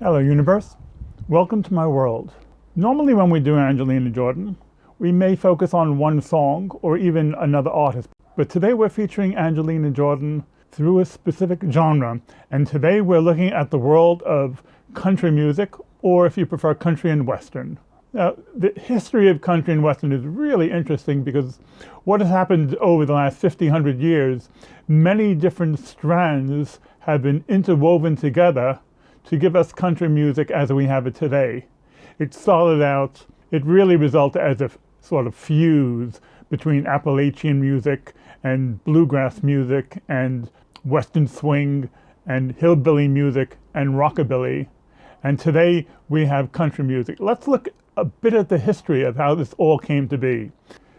Hello, universe. Welcome to my world. Normally when we do Angelina Jordan, we may focus on one song or even another artist. But today we're featuring Angelina Jordan through a specific genre. And today we're looking at the world of country music, or if you prefer, country and western. Now, the history of country and western is really interesting because what has happened over the last 100 years, many different strands have been interwoven together to give us country music as we have it today. It really resulted as a sort of fuse between Appalachian music and bluegrass music and western swing and hillbilly music and rockabilly. And today we have country music. Let's look a bit at the history of how this all came to be.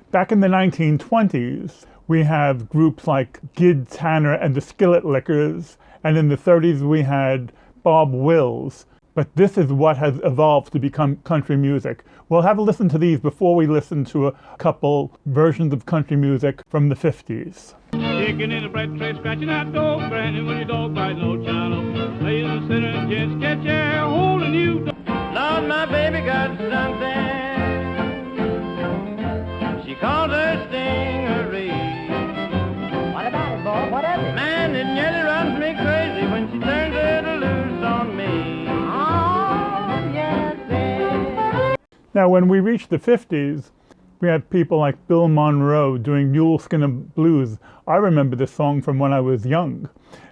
Back in the 1920s, we have groups like Gid Tanner and the Skillet Lickers, and in the 30s we had Bob Wills. But this is what has evolved to become country music. We'll have a listen to these before we listen to a couple versions of country music from the 50s. Chicken in a bread tray, scratching out dog, branding when your dog bites no channel. Lay in the center and just get your holding you. Lord, my baby got something. She calls her stingery. What about it, boy? What is it? Man, it nearly runs me crazy when she turns it loose on me. Oh, yes, it. Now, when we reached the 50s, we had people like Bill Monroe doing Muleskin Blues. I remember this song from when I was young.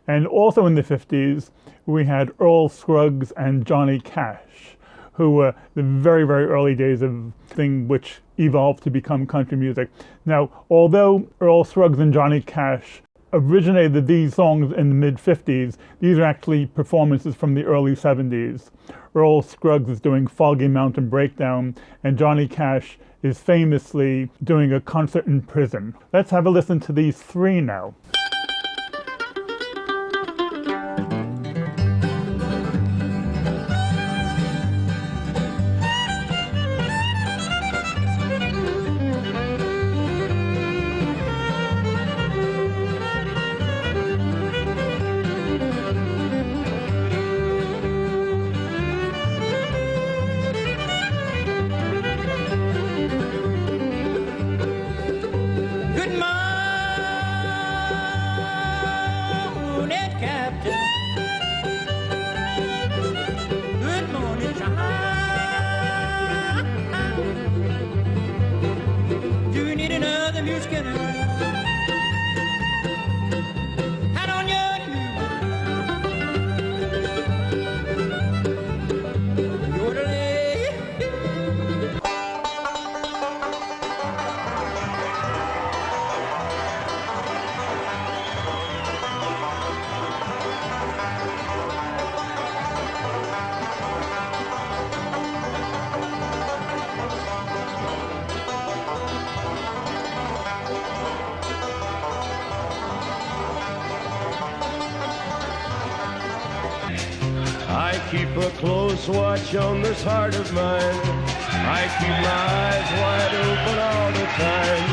And also in the 50s, we had Earl Scruggs and Johnny Cash, who were the very, very early days of thing which evolved to become country music. Now, although Earl Scruggs and Johnny Cash originated these songs in the mid-50s, these are actually performances from the early 70s. Earl Scruggs is doing Foggy Mountain Breakdown, and Johnny Cash is famously doing a concert in prison. Let's have a listen to these three now. Good morning, Captain. Good morning, child. Do you need another mule skinner? Hat on your mule. Yodeling. I keep a close watch on this heart of mine. I keep my eyes wide open all the time.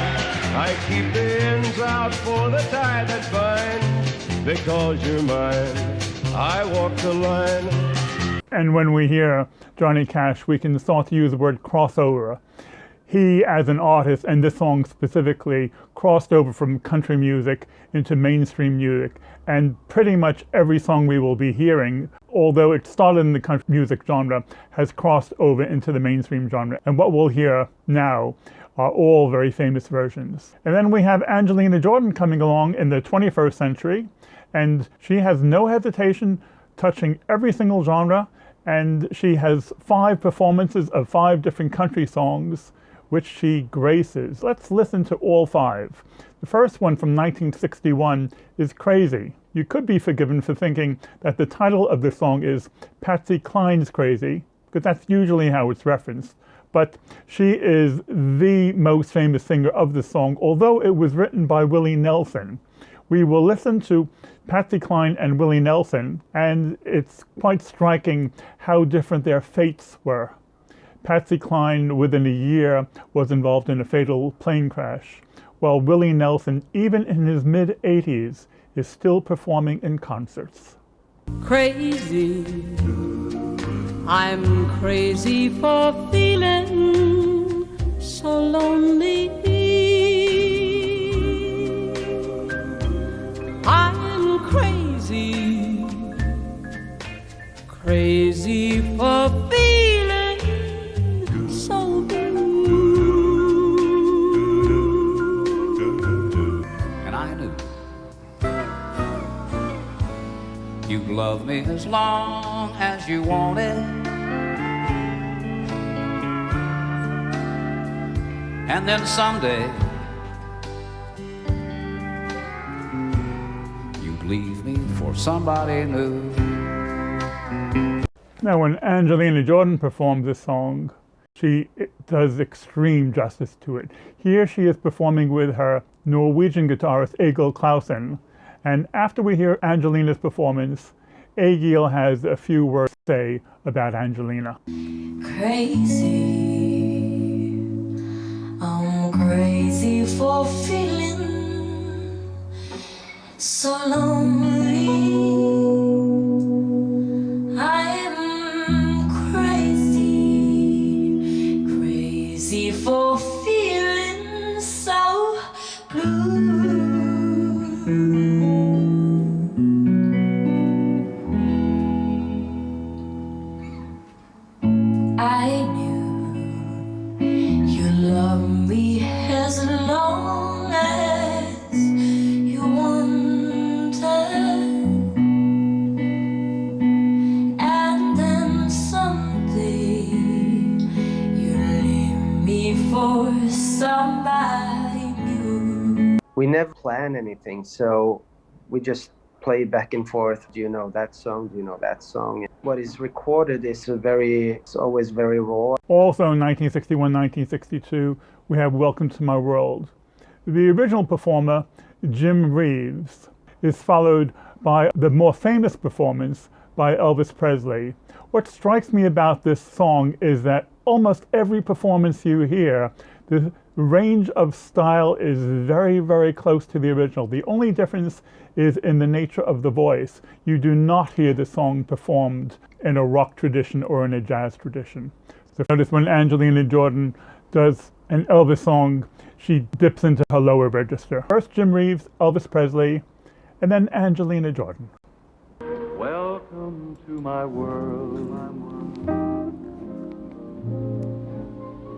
I keep the ends out for the tie that binds. Because you're mine, I walk the line. And when we hear Johnny Cash, we can start to use the word crossover. He, as an artist, and this song specifically, crossed over from country music into mainstream music. And pretty much every song we will be hearing, although it started in the country music genre, has crossed over into the mainstream genre. And what we'll hear now are all very famous versions. And then we have Angelina Jordan coming along in the 21st century, and she has no hesitation touching every single genre, and she has 5 performances of 5 different country songs which she graces. Let's listen to all 5. The first one from 1961 is Crazy. You could be forgiven for thinking that the title of the song is Patsy Cline's Crazy, because that's usually how it's referenced. But she is the most famous singer of the song, although it was written by Willie Nelson. We will listen to Patsy Cline and Willie Nelson, and it's quite striking how different their fates were. Patsy Cline, within a year, was involved in a fatal plane crash, while Willie Nelson, even in his mid-80s, is still performing in concerts. Crazy, I'm crazy for feeling so lonely. I'm crazy, crazy for feeling so blue. And I knew you'd love me as long as you wanted, and then someday you'd leave me for somebody new. Now, when Angelina Jordan performs this song, she does extreme justice to it. Here she is performing with her Norwegian guitarist Egil Clausen. And after we hear Angelina's performance, Egil has a few words to say about Angelina. Crazy, I'm crazy for feeling so lonely. I'm crazy, crazy for feeling so blue. I knew you loved me as long as you wanted, and then someday you leave me for somebody new. We never plan anything, so we just play back and forth. Do you know that song? Do you know that song? What is recorded is it's always very raw. Also in 1961, 1962, we have Welcome to My World. The original performer, Jim Reeves, is followed by the more famous performance by Elvis Presley. What strikes me about this song is that almost every performance you hear, the range of style is very, very close to the original. The only difference is in the nature of the voice. You do not hear the song performed in a rock tradition or in a jazz tradition. So notice when Angelina Jordan does an Elvis song, she dips into her lower register. First Jim Reeves, Elvis Presley, and then Angelina Jordan. Welcome to my world.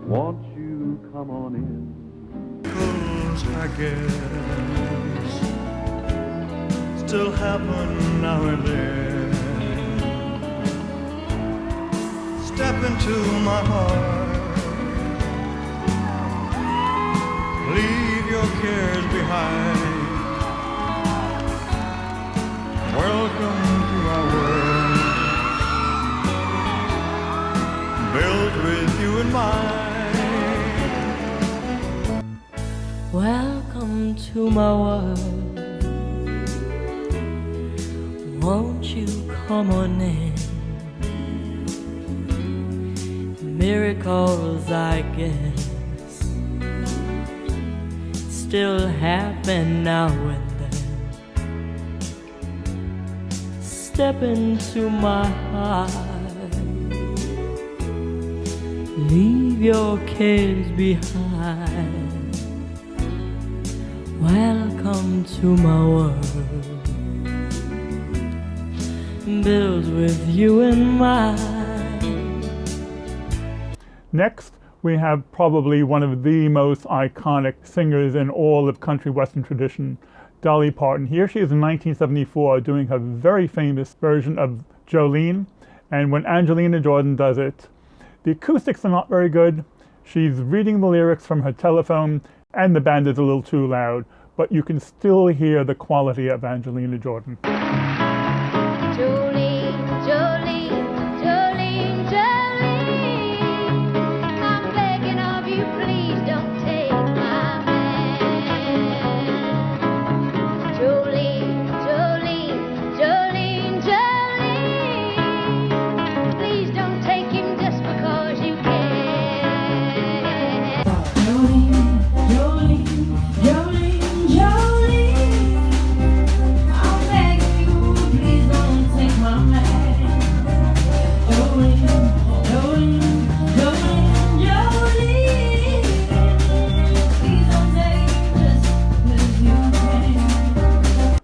Won't you come on in? 'Cause I guess still happen now and then. Step into my heart. Leave your cares behind. Welcome to our world, built with you in mind. Welcome to my world. Won't you come on in? Miracles, I guess, still happen now and then. Step into my heart. Leave your cares behind. Welcome to my world, built with you in mind. Next, we have probably one of the most iconic singers in all of country western tradition, Dolly Parton. Here she is in 1974 doing her very famous version of Jolene, and when Angelina Jordan does it, the acoustics are not very good. She's reading the lyrics from her telephone, and the band is a little too loud, but you can still hear the quality of Angelina Jordan. Jolene, Jolene, Jolene, Jolene, I'm begging of you, please don't take my man. Jolene, Jolene, Jolene, Jolene, please don't take him just because you can. Jolene, Jolene, Jolene, Jolene, I'm begging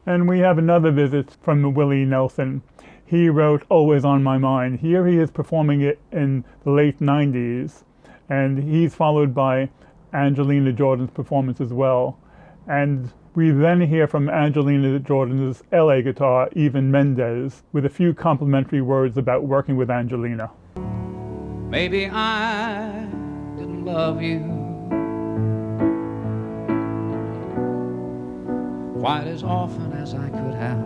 And we have another visit from Willie Nelson. He wrote Always on My Mind. Here he is performing it in the late 90s, and he's followed by Angelina Jordan's performance as well. And we then hear from Angelina Jordan's LA guitar, Even Mendez, with a few complimentary words about working with Angelina. Maybe I didn't love you quite as often as I could have.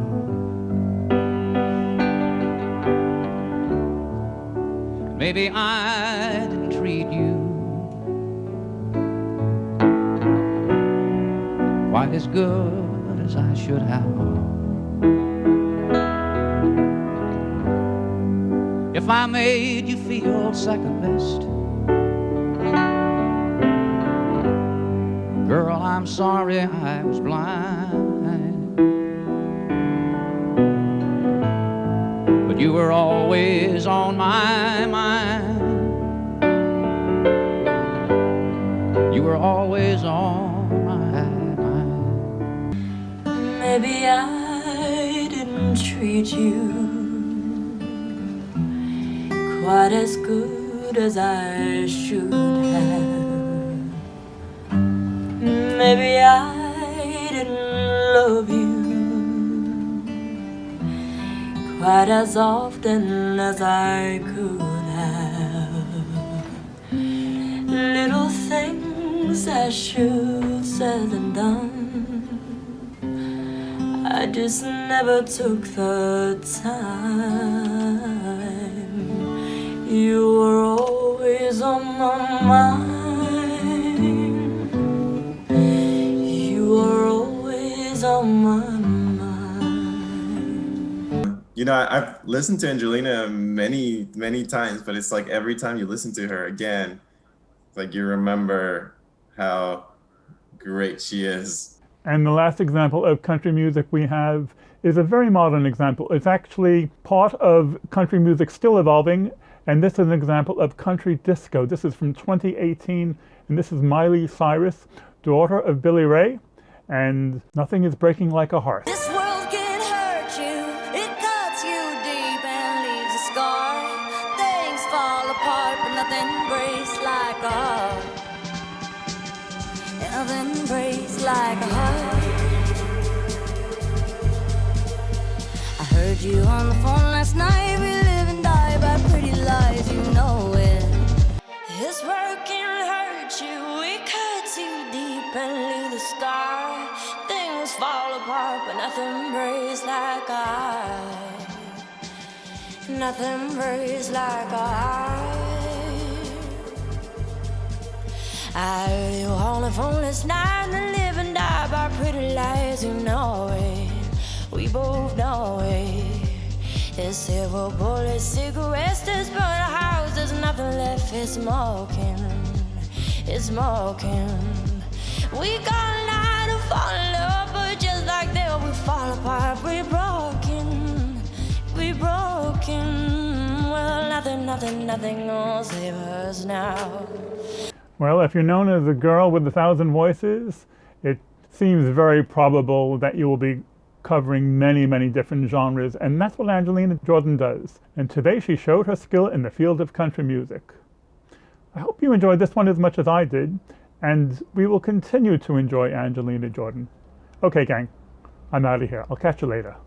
Maybe I didn't treat you quite as good as I should have. If I made you feel second best, girl, I'm sorry I was blind. But you were always on my mind. You were always on my mind. Maybe I didn't treat you quite as good as I should have. Maybe I didn't love you quite as often as I could have. Little things I should said and done, I just never took the time. You were always on my mind. You were always on my mind. You know, I've listened to Angelina many, many times, but it's like every time you listen to her again, it's like you remember how great she is. And the last example of country music we have is a very modern example. It's actually part of country music still evolving, and this is an example of country disco. This is from 2018, and this is Miley Cyrus, daughter of Billy Ray, and Nothing is Breaking Like a Heart. This world can hurt you, it cuts you deep and leaves a scar. Things fall apart, but nothing breaks like a heart. Nothing breaks like a heart. I heard you on the phone last night. We live and die by pretty lies, you know it. This world can hurt you, it cuts you deep and leaves a scar. Things fall apart, but nothing breaks like a heart. Nothing breaks like a heart. I heard you on the phone last night and live and die by pretty lies, you know it. We both know it. There's silver bullets, cigarettes, there's burned a house, there's nothing left, it's smoking, it's smoking. We got a night to fall in love, but just like that we fall apart, we're broken, we're broken. Well, nothing gonna save us now. Well, if you're known as the girl with 1,000 voices, it seems very probable that you will be covering many, many different genres, and that's what Angelina Jordan does. And today she showed her skill in the field of country music. I hope you enjoyed this one as much as I did, and we will continue to enjoy Angelina Jordan. Okay, gang, I'm out of here. I'll catch you later.